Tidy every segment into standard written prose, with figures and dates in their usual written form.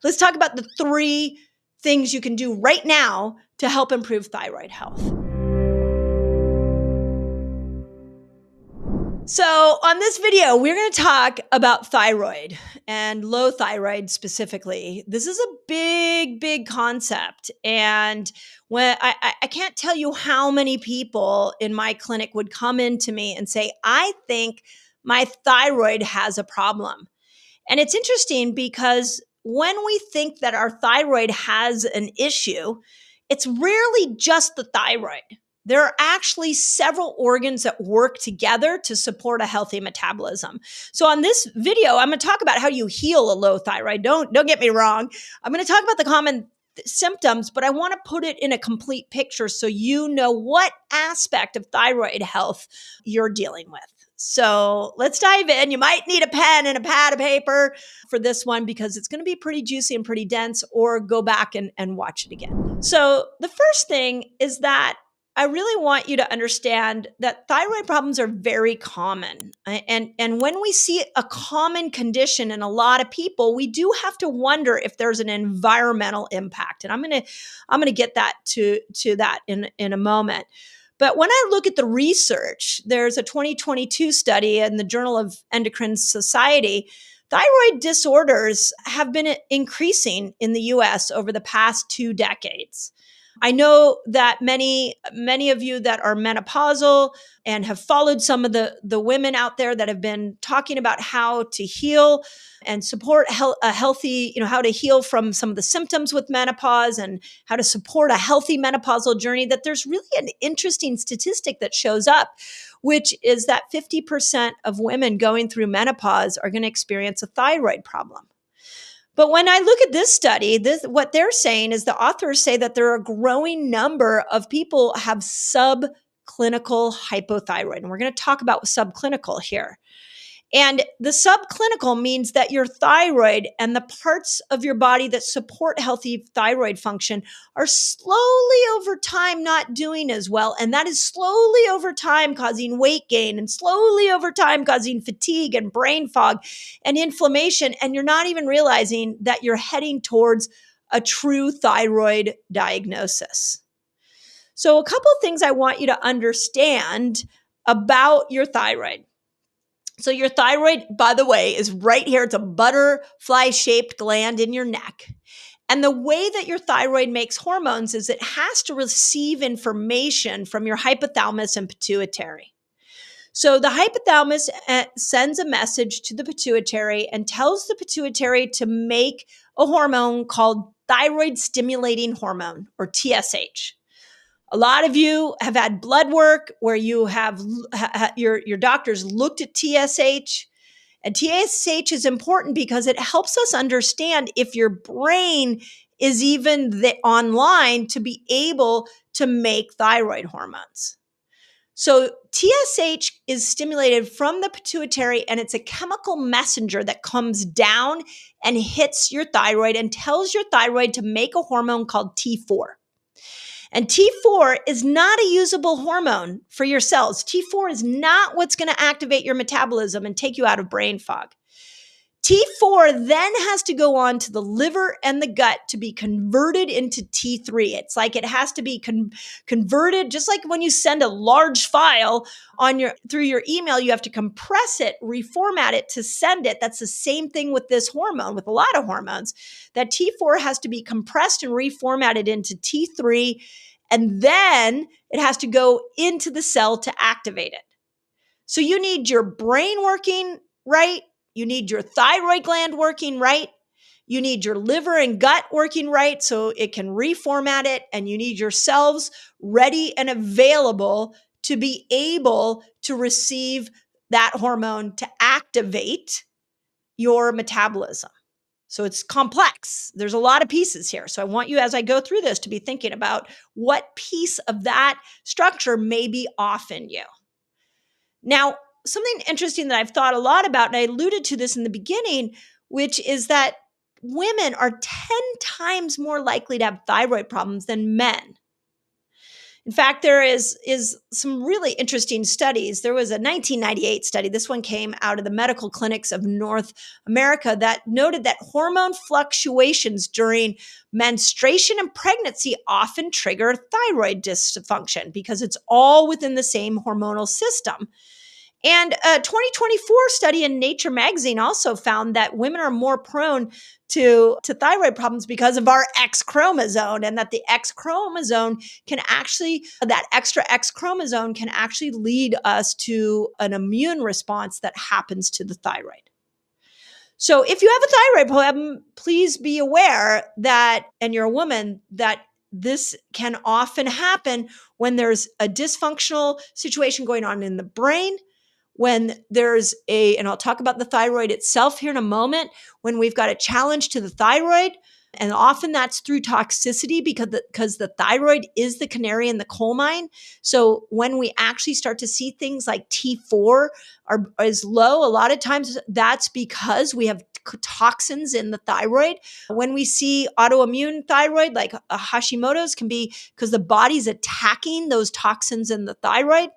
Let's talk about the 3 things you can do right now to help improve thyroid health. So on this video, we're going to talk about thyroid and low thyroid specifically. This is a big, big concept. And when I can't tell you how many people in my clinic would come into me and say, I think my thyroid has a problem. And it's interesting because when we think that our thyroid has an issue, it's rarely just the thyroid. There are actually several organs that work together to support a healthy metabolism. So on this video, I'm going to talk about how you heal a low thyroid. Don't get me wrong. I'm going to talk about the common symptoms, but I want to put it in a complete picture so you know what aspect of thyroid health you're dealing with. So let's dive in. You might need a pen and a pad of paper for this one because it's going to be pretty juicy and pretty dense, or go back and watch it again. So the first thing is that I really want you to understand that thyroid problems are very common. And when we see a common condition in a lot of people, we do have to wonder if there's an environmental impact. And I'm going to get that to that in a moment. But when I look at the research, there's a 2022 study in the Journal of Endocrine Society. Thyroid disorders have been increasing in the US over the past 2 decades. I know that many of you that are menopausal and have followed some of the women out there that have been talking about how to heal and support a healthy, how to heal from some of the symptoms with menopause and how to support a healthy menopausal journey, that there's really an interesting statistic that shows up, which is that 50% of women going through menopause are going to experience a thyroid problem. But when I look at this study, what they're saying is the authors say that there are a growing number of people have subclinical hypothyroid. And we're going to talk about subclinical here. And the subclinical means that your thyroid and the parts of your body that support healthy thyroid function are slowly over time not doing as well. And that is slowly over time causing weight gain and slowly over time causing fatigue and brain fog and inflammation. And you're not even realizing that you're heading towards a true thyroid diagnosis. So a couple of things I want you to understand about your thyroid. So your thyroid, by the way, is right here. It's a butterfly-shaped gland in your neck. And the way that your thyroid makes hormones is it has to receive information from your hypothalamus and pituitary. So the hypothalamus sends a message to the pituitary and tells the pituitary to make a hormone called thyroid stimulating hormone, or TSH. A lot of you have had blood work where you have your doctors looked at TSH. And TSH is important because it helps us understand if your brain is even online to be able to make thyroid hormones. So TSH is stimulated from the pituitary, and it's a chemical messenger that comes down and hits your thyroid and tells your thyroid to make a hormone called T4. And T4 is not a usable hormone for your cells. T4 is not what's going to activate your metabolism and take you out of brain fog. T4 then has to go on to the liver and the gut to be converted into T3. It's like it has to be converted, just like when you send a large file through your email, you have to compress it, reformat it to send it. That's the same thing with this hormone, with a lot of hormones. That T4 has to be compressed and reformatted into T3, and then it has to go into the cell to activate it. So you need your brain working right. You need your thyroid gland working right. You need your liver and gut working right so it can reformat it. And you need your cells ready and available to be able to receive that hormone to activate your metabolism. So it's complex. There's a lot of pieces here. So I want you, as I go through this, to be thinking about what piece of that structure may be off in you. Now, something interesting that I've thought a lot about, and I alluded to this in the beginning, which is that women are 10 times more likely to have thyroid problems than men. In fact, there is some really interesting studies. There was a 1998 study. This one came out of the medical clinics of North America that noted that hormone fluctuations during menstruation and pregnancy often trigger thyroid dysfunction because it's all within the same hormonal system. And a 2024 study in Nature magazine also found that women are more prone to thyroid problems because of our X chromosome, and that the X chromosome can actually, that extra X chromosome can actually lead us to an immune response that happens to the thyroid. So if you have a thyroid problem, please be aware that, and you're a woman, that this can often happen when there's a dysfunctional situation going on in the brain, when there's and I'll talk about the thyroid itself here in a moment, when we've got a challenge to the thyroid, and often that's through toxicity because the thyroid is the canary in the coal mine. So when we actually start to see things like T4 is low, a lot of times that's because we have toxins in the thyroid. When we see autoimmune thyroid, like Hashimoto's, can be because the body's attacking those toxins in the thyroid.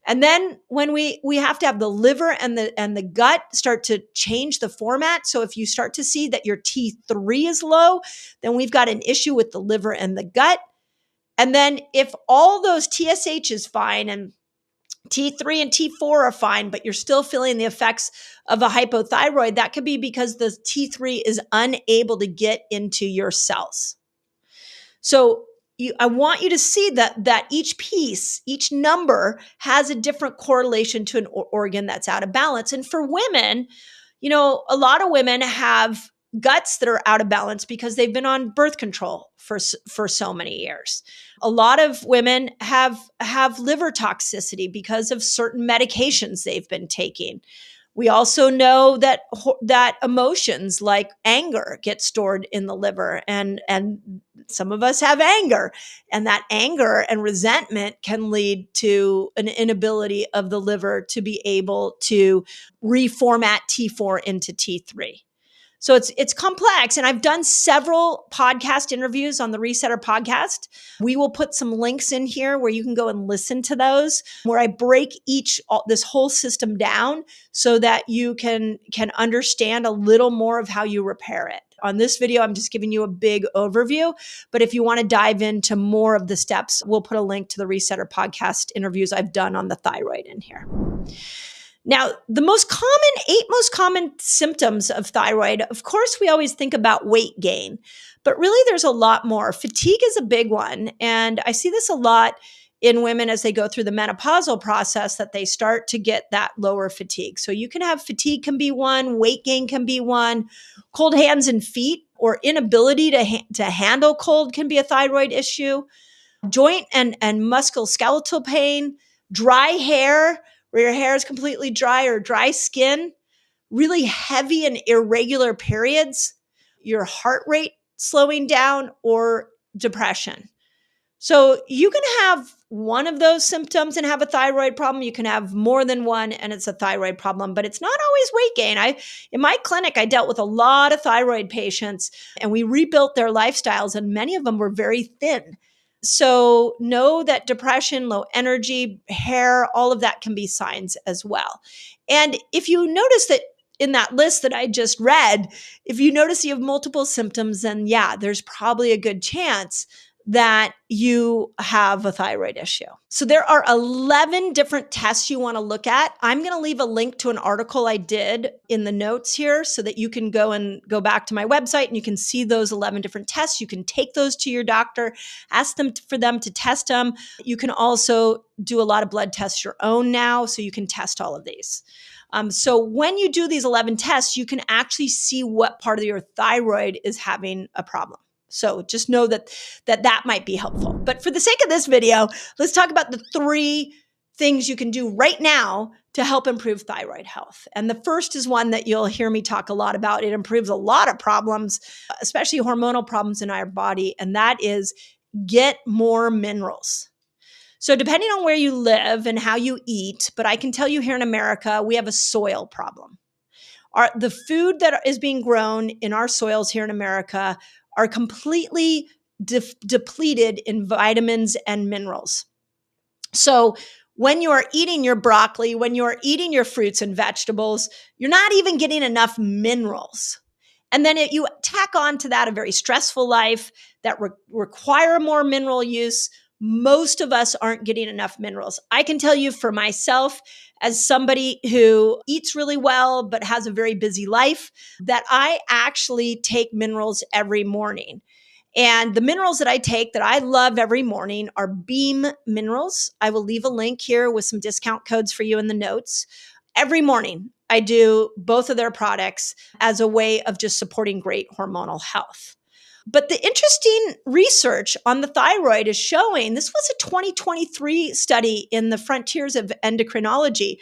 And then when we have to have the liver and the gut start to change the format. So if you start to see that your T3 is low, then we've got an issue with the liver and the gut. And then if all those TSH is fine and T3 and T4 are fine, but you're still feeling the effects of a hypothyroid, that could be because the T3 is unable to get into your cells. So I want you to see that each piece, each number has a different correlation to an organ that's out of balance. And for women, a lot of women have guts that are out of balance because they've been on birth control for so many years. A lot of women have liver toxicity because of certain medications they've been taking. We also know that emotions like anger get stored in the liver, and some of us have anger, and that anger and resentment can lead to an inability of the liver to be able to reformat T4 into T3. So it's complex. And I've done several podcast interviews on the Resetter podcast. We will put some links in here where you can go and listen to those, where I break this whole system down so that you can understand a little more of how you repair it. On this video, I'm just giving you a big overview, but if you want to dive into more of the steps, we'll put a link to the Resetter podcast interviews I've done on the thyroid in here. Now, the eight most common symptoms of thyroid, of course, we always think about weight gain, but really there's a lot more. Fatigue is a big one. And I see this a lot in women as they go through the menopausal process, that they start to get that lower fatigue. So you can have fatigue can be one, weight gain can be one, cold hands and feet or inability to handle cold can be a thyroid issue, joint and musculoskeletal pain, dry hair, where your hair is completely dry, or dry skin, really heavy and irregular periods, your heart rate slowing down, or depression. So you can have one of those symptoms and have a thyroid problem. You can have more than one and it's a thyroid problem, but it's not always weight gain. In my clinic, I dealt with a lot of thyroid patients, and we rebuilt their lifestyles, and many of them were very thin. So know that depression, low energy, hair, all of that can be signs as well. And if you notice that in that list that I just read, if you notice you have multiple symptoms, then yeah, there's probably a good chance that you have a thyroid issue. So there are 11 different tests you want to look at. I'm going to leave a link to an article I did in the notes here so that you can go back to my website and you can see those 11 different tests. You can take those to your doctor, ask them for them to test them. You can also do a lot of blood tests your own now, so you can test all of these. So when you do these 11 tests, you can actually see what part of your thyroid is having a problem. So just know that might be helpful. But for the sake of this video, let's talk about the 3 things you can do right now to help improve thyroid health. And the first is one that you'll hear me talk a lot about. It improves a lot of problems, especially hormonal problems in our body, and that is get more minerals. So depending on where you live and how you eat, but I can tell you here in America, we have a soil problem. The food that is being grown in our soils here in America are completely depleted in vitamins and minerals. So when you are eating your broccoli, when you are eating your fruits and vegetables, you're not even getting enough minerals. And then you tack on to that a very stressful life that require more mineral use. Most of us aren't getting enough minerals. I can tell you for myself, as somebody who eats really well but has a very busy life, that I actually take minerals every morning. And the minerals that I take that I love every morning are Beam minerals. I will leave a link here with some discount codes for you in the notes. Every morning, I do both of their products as a way of just supporting great hormonal health. But the interesting research on the thyroid is showing, this was a 2023 study in the Frontiers of Endocrinology,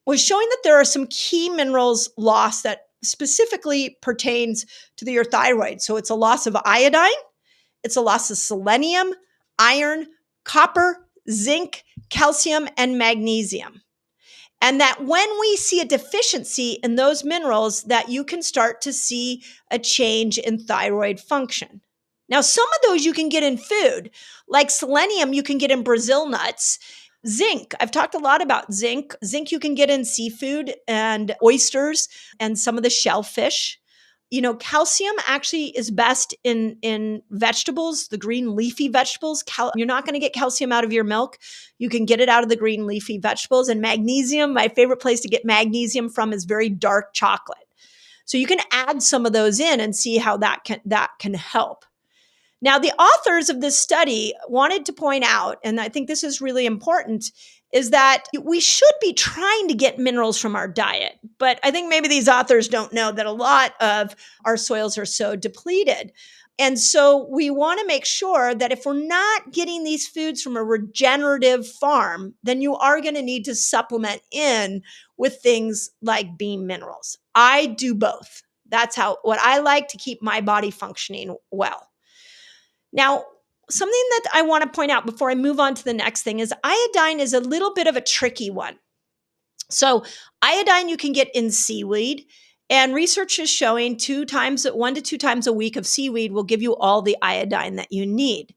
was showing that there are some key minerals lost that specifically pertains to your thyroid. So it's a loss of iodine, it's a loss of selenium, iron, copper, zinc, calcium, and magnesium. And that when we see a deficiency in those minerals, that you can start to see a change in thyroid function. Now, some of those you can get in food, like selenium, you can get in Brazil nuts. Zinc, I've talked a lot about zinc. Zinc you can get in seafood and oysters and some of the shellfish. Calcium actually is best in vegetables, the green leafy vegetables. You're not going to get calcium out of your milk. You can get it out of the green leafy vegetables. And magnesium, my favorite place to get magnesium from is very dark chocolate. So you can add some of those in and see how that can help. Now, the authors of this study wanted to point out, and I think this is really important, is that we should be trying to get minerals from our diet. But I think maybe these authors don't know that a lot of our soils are so depleted. And so we want to make sure that if we're not getting these foods from a regenerative farm, then you are going to need to supplement in with things like Beam minerals. I do both. That's what I like to keep my body functioning well. Now, something that I want to point out before I move on to the next thing is iodine is a little bit of a tricky one. So iodine you can get in seaweed, and research is showing 1 to 2 times a week of seaweed will give you all the iodine that you need.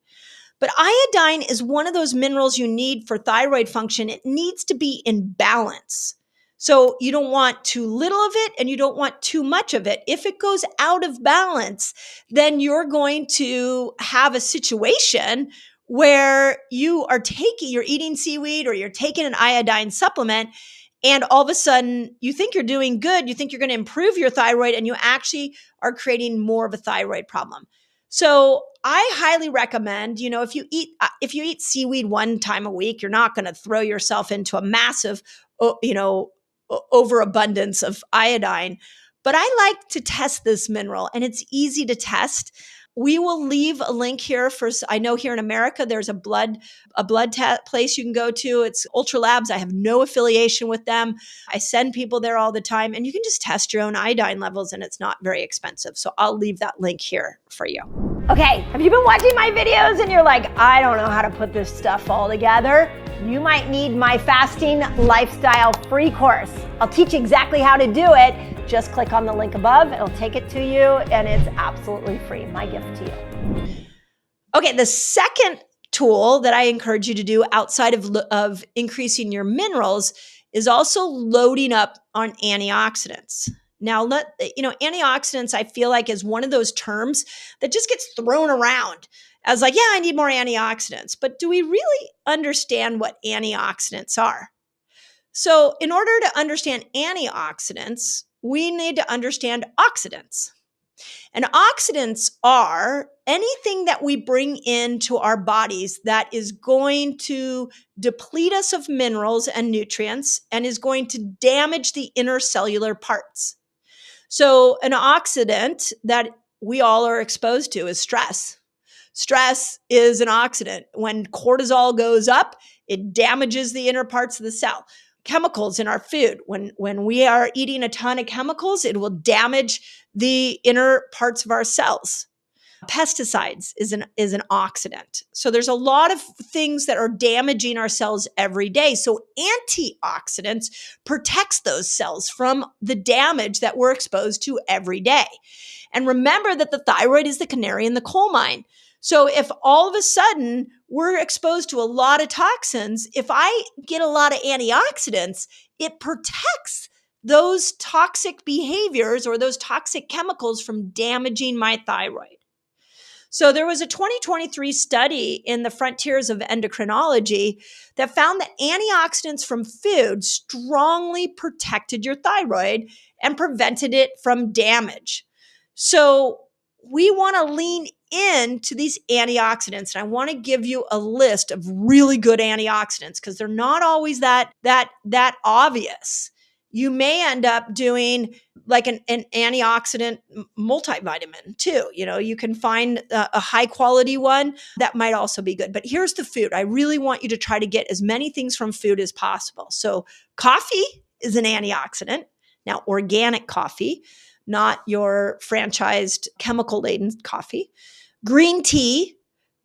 But iodine is one of those minerals you need for thyroid function. It needs to be in balance. So you don't want too little of it and you don't want too much of it. If it goes out of balance, then you're going to have a situation where you're eating seaweed or you're taking an iodine supplement, and all of a sudden you think you're doing good. You think you're going to improve your thyroid, and you actually are creating more of a thyroid problem. So I highly recommend, if you eat seaweed 1 time a week, you're not going to throw yourself into a massive, overabundance of iodine. But I like to test this mineral, and it's easy to test. We will leave a link here I know here in America, there's a blood place you can go to. It's Ultra Labs. I have no affiliation with them. I send people there all the time, and you can just test your own iodine levels, and it's not very expensive. So I'll leave that link here for you. Okay, have you been watching my videos and you're like, I don't know how to put this stuff all together? You might need my fasting lifestyle free course. I'll teach you exactly how to do it. Just click on the link above. It'll take it to you, and it's absolutely free. My gift to you. Okay, the second tool that I encourage you to do outside of increasing your minerals is also loading up on antioxidants. Now, antioxidants, I feel like, is one of those terms that just gets thrown around as like, yeah, I need more antioxidants. But do we really understand what antioxidants are? So in order to understand antioxidants, we need to understand oxidants. And oxidants are anything that we bring into our bodies that is going to deplete us of minerals and nutrients and is going to damage the intercellular parts. So an oxidant that we all are exposed to is stress. Stress is an oxidant. When cortisol goes up, it damages the inner parts of the cell. Chemicals in our food. When we are eating a ton of chemicals, it will damage the inner parts of our cells. Pesticides is an oxidant. So there's a lot of things that are damaging our cells every day. So antioxidants protects those cells from the damage that we're exposed to every day. And remember that the thyroid is the canary in the coal mine. So if all of a sudden we're exposed to a lot of toxins, if I get a lot of antioxidants, it protects those toxic behaviors or those toxic chemicals from damaging my thyroid. So there was a 2023 study in the Frontiers of Endocrinology that found that antioxidants from food strongly protected your thyroid and prevented it from damage. So we want to lean into these antioxidants, and I want to give you a list of really good antioxidants because they're not always that obvious. You may end up doing like an antioxidant multivitamin too. You can find a high quality one that might also be good. But here's the food. I really want you to try to get as many things from food as possible. So coffee is an antioxidant. Now, organic coffee, not your franchised chemical laden coffee. Green tea,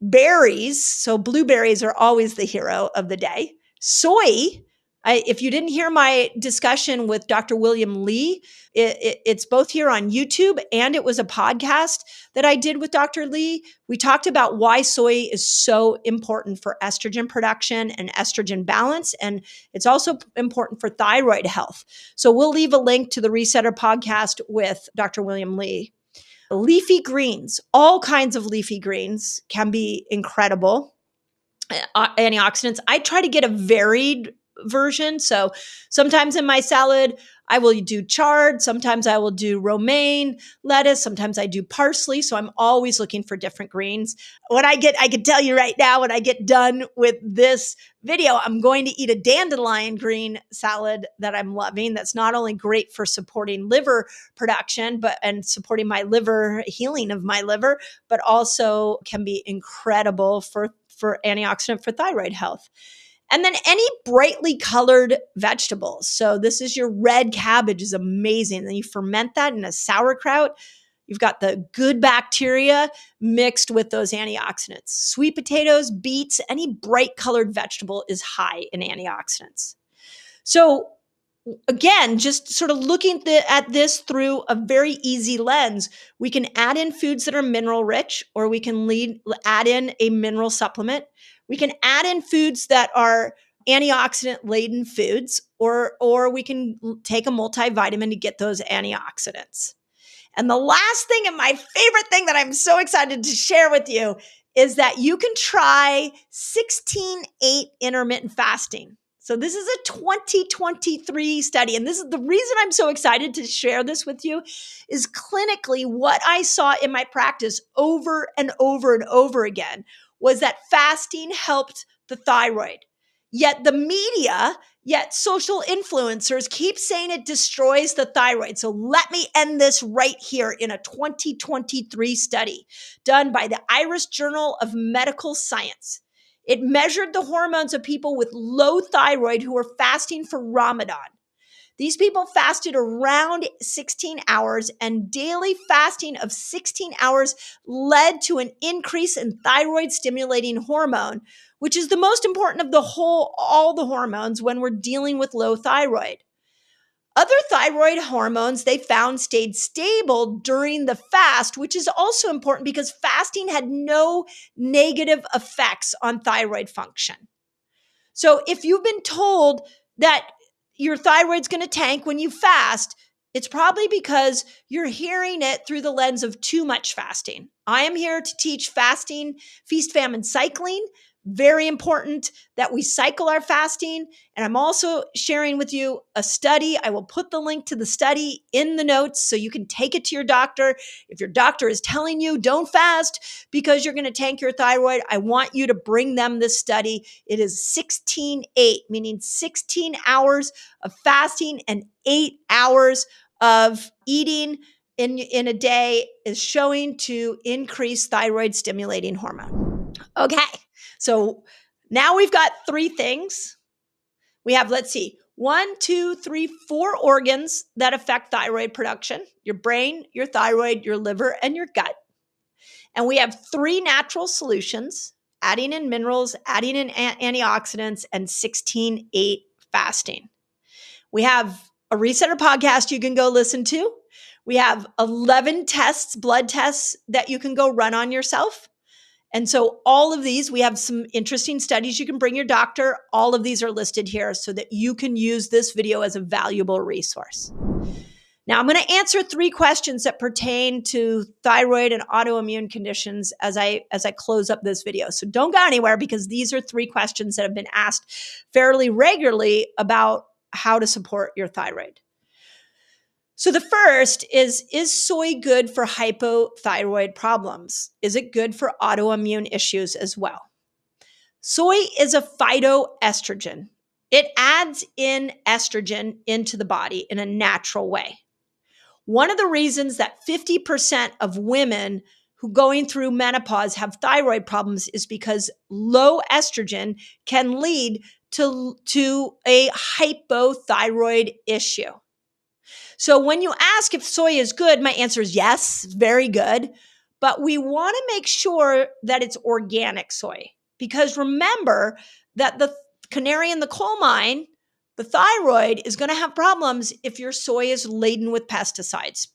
berries. So blueberries are always the hero of the day. Soy. If you didn't hear my discussion with Dr. William Lee, it's both here on YouTube and it was a podcast that I did with Dr. Lee. We talked about why soy is so important for estrogen production and estrogen balance. And it's also important for thyroid health. So we'll leave a link to the Resetter podcast with Dr. William Lee. Leafy greens, all kinds of leafy greens can be incredible antioxidants. I try to get a varied version. So sometimes in my salad, I will do chard. Sometimes I will do romaine lettuce. Sometimes I do parsley. So I'm always looking for different greens. I can tell you right now, when I get done with this video, I'm going to eat a dandelion green salad that I'm loving. That's not only great for supporting liver production, and supporting my liver, healing of my liver, but also can be incredible for antioxidant for thyroid health. And then any brightly colored vegetables. So this is your red cabbage is amazing. Then you ferment that in a sauerkraut. You've got the good bacteria mixed with those antioxidants. Sweet potatoes, beets, any bright colored vegetable is high in antioxidants. So again, just sort of looking at this through a very easy lens, we can add in foods that are mineral rich, or we can add in a mineral supplement. We can add in foods that are antioxidant laden foods, or we can take a multivitamin to get those antioxidants. And the last thing, and my favorite thing that I'm so excited to share with you, is that you can try 16-8 intermittent fasting. So this is a 2023 study. And this is the reason I'm so excited to share this with you is clinically what I saw in my practice over and over and over again was that fasting helped the thyroid. Yet the media, social influencers keep saying it destroys the thyroid. So let me end this right here in a 2023 study done by the Irish Journal of Medical Science. It measured the hormones of people with low thyroid who were fasting for Ramadan. These people fasted around 16 hours, and daily fasting of 16 hours led to an increase in thyroid stimulating hormone, which is the most important of all the hormones when we're dealing with low thyroid. Other thyroid hormones they found stayed stable during the fast, which is also important because fasting had no negative effects on thyroid function. So if you've been told that your thyroid's going to tank when you fast, it's probably because you're hearing it through the lens of too much fasting. I am here to teach fasting, feast, famine, cycling. Very important that we cycle our fasting. And I'm also sharing with you a study. I will put the link to the study in the notes so you can take it to your doctor. If your doctor is telling you don't fast because you're going to tank your thyroid, I want you to bring them this study. It is 16-8, meaning 16 hours of fasting and 8 hours of eating in a day is showing to increase thyroid stimulating hormone. Okay. So now we've got 3 things. We have, 4 organs that affect thyroid production: your brain, your thyroid, your liver, and your gut. And we have 3 natural solutions: adding in minerals, adding in antioxidants, and 16-8 fasting. We have a Resetter podcast you can go listen to. We have 11 tests, blood tests that you can go run on yourself. And so all of these, we have some interesting studies you can bring your doctor. All of these are listed here so that you can use this video as a valuable resource. Now, I'm going to answer 3 questions that pertain to thyroid and autoimmune conditions as I close up this video. So don't go anywhere, because these are 3 questions that have been asked fairly regularly about how to support your thyroid. So the first is soy good for hypothyroid problems? Is it good for autoimmune issues as well? Soy is a phytoestrogen. It adds in estrogen into the body in a natural way. One of the reasons that 50% of women who going through menopause have thyroid problems is because low estrogen can lead to a hypothyroid issue. So when you ask if soy is good, my answer is yes, very good. But we want to make sure that it's organic soy, because remember that the canary in the coal mine, the thyroid, is going to have problems if your soy is laden with pesticides.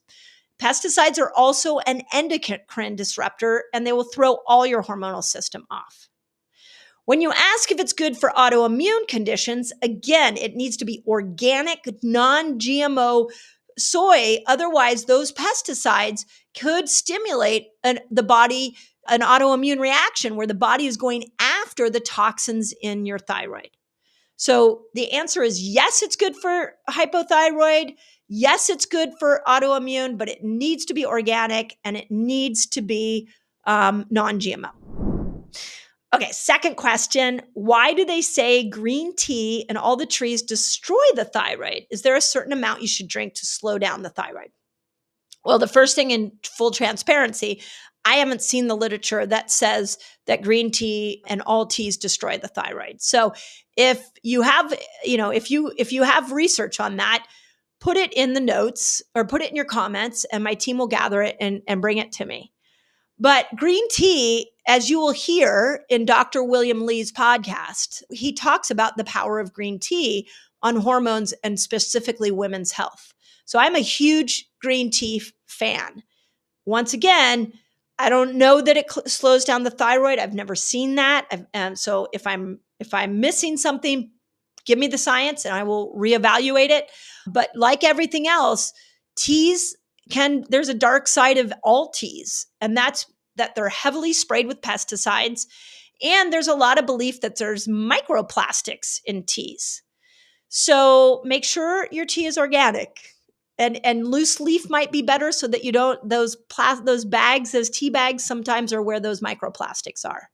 Pesticides are also an endocrine disruptor, and they will throw all your hormonal system off. When you ask if it's good for autoimmune conditions, again, it needs to be organic, non-GMO soy. Otherwise, those pesticides could stimulate the body, an autoimmune reaction where the body is going after the toxins in your thyroid. So the answer is yes, it's good for hypothyroid. Yes, it's good for autoimmune, but it needs to be organic and it needs to be non-GMO. Okay, second question. Why do they say green tea and all the trees destroy the thyroid? Is there a certain amount you should drink to slow down the thyroid? Well, the first thing, in full transparency, I haven't seen the literature that says that green tea and all teas destroy the thyroid. So if you have, if you have research on that, put it in the notes or put it in your comments, and my team will gather it and bring it to me. But green tea, as you will hear in Dr. William Lee's podcast, he talks about the power of green tea on hormones and specifically women's health. So I'm a huge green tea fan. Once again, I don't know that it slows down the thyroid. I've never seen that. And so if I'm missing something, give me the science and I will reevaluate it. But like everything else, there's a dark side of all teas, and that's that they're heavily sprayed with pesticides. And there's a lot of belief that there's microplastics in teas. So make sure your tea is organic. And loose leaf might be better so that you don't, those bags, those tea bags sometimes are where those microplastics are.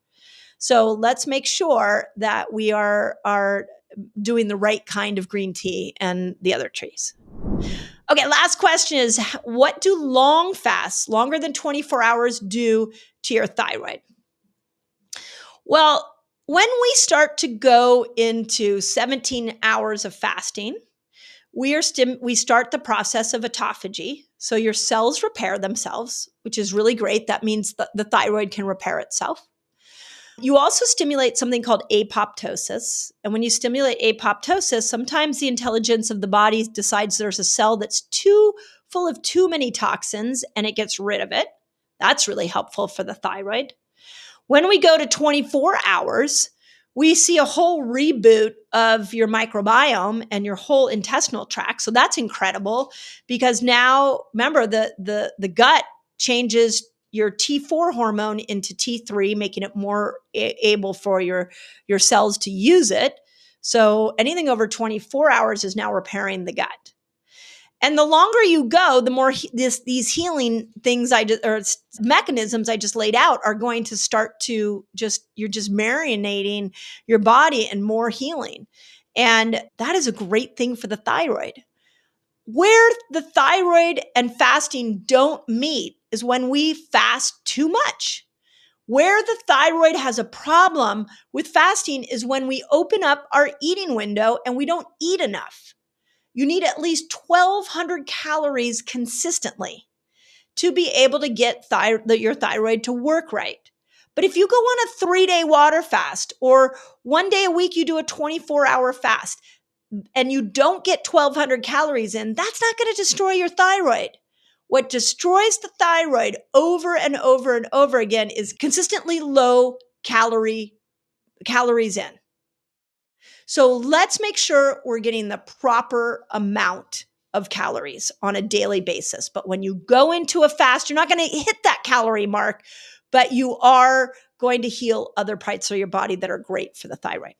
So let's make sure that we are doing the right kind of green tea and the other trees. Okay, last question is, what do long fasts, longer than 24 hours, do to your thyroid? Well, when we start to go into 17 hours of fasting, we start the process of autophagy. So your cells repair themselves, which is really great. That means that the thyroid can repair itself. You also stimulate something called apoptosis. And when you stimulate apoptosis, sometimes the intelligence of the body decides there's a cell that's full of too many toxins and it gets rid of it. That's really helpful for the thyroid. When we go to 24 hours, we see a whole reboot of your microbiome and your whole intestinal tract. So that's incredible, because now, remember, the gut changes your T4 hormone into T3, making it more able for your cells to use it. So anything over 24 hours is now repairing the gut. And the longer you go, the more these healing things mechanisms I just laid out are going to start to you're just marinating your body in more healing. And that is a great thing for the thyroid. Where the thyroid and fasting don't meet is when we fast too much. Where the thyroid has a problem with fasting is when we open up our eating window and we don't eat enough. You need at least 1,200 calories consistently. to be able to get your thyroid to work right. But if you go on a 3-day water fast, or 1 day a week you do a 24-hour fast, and you don't get 1,200 calories in, that's not going to destroy your thyroid. What destroys the thyroid over and over and over again is consistently low calories in. So let's make sure we're getting the proper amount of calories on a daily basis. But when you go into a fast, you're not going to hit that calorie mark, but you are going to heal other parts of your body that are great for the thyroid.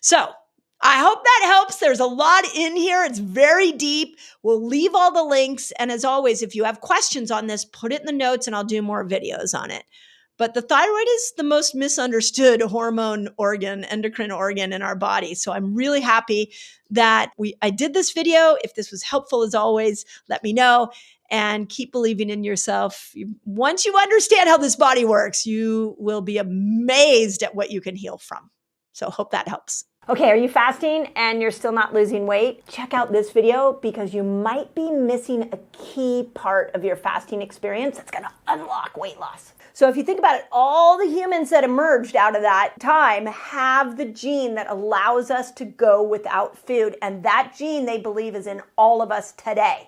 So I hope that helps. There's a lot in here. It's very deep. We'll leave all the links. And as always, if you have questions on this, put it in the notes and I'll do more videos on it. But the thyroid is the most misunderstood hormone organ, endocrine organ in our body. So I'm really happy that I did this video. If this was helpful, as always, let me know. And keep believing in yourself. Once you understand how this body works, you will be amazed at what you can heal from. So hope that helps. Okay, are you fasting and you're still not losing weight? Check out this video because you might be missing a key part of your fasting experience that's going to unlock weight loss. So if you think about it, all the humans that emerged out of that time have the gene that allows us to go without food. And that gene, they believe, is in all of us today.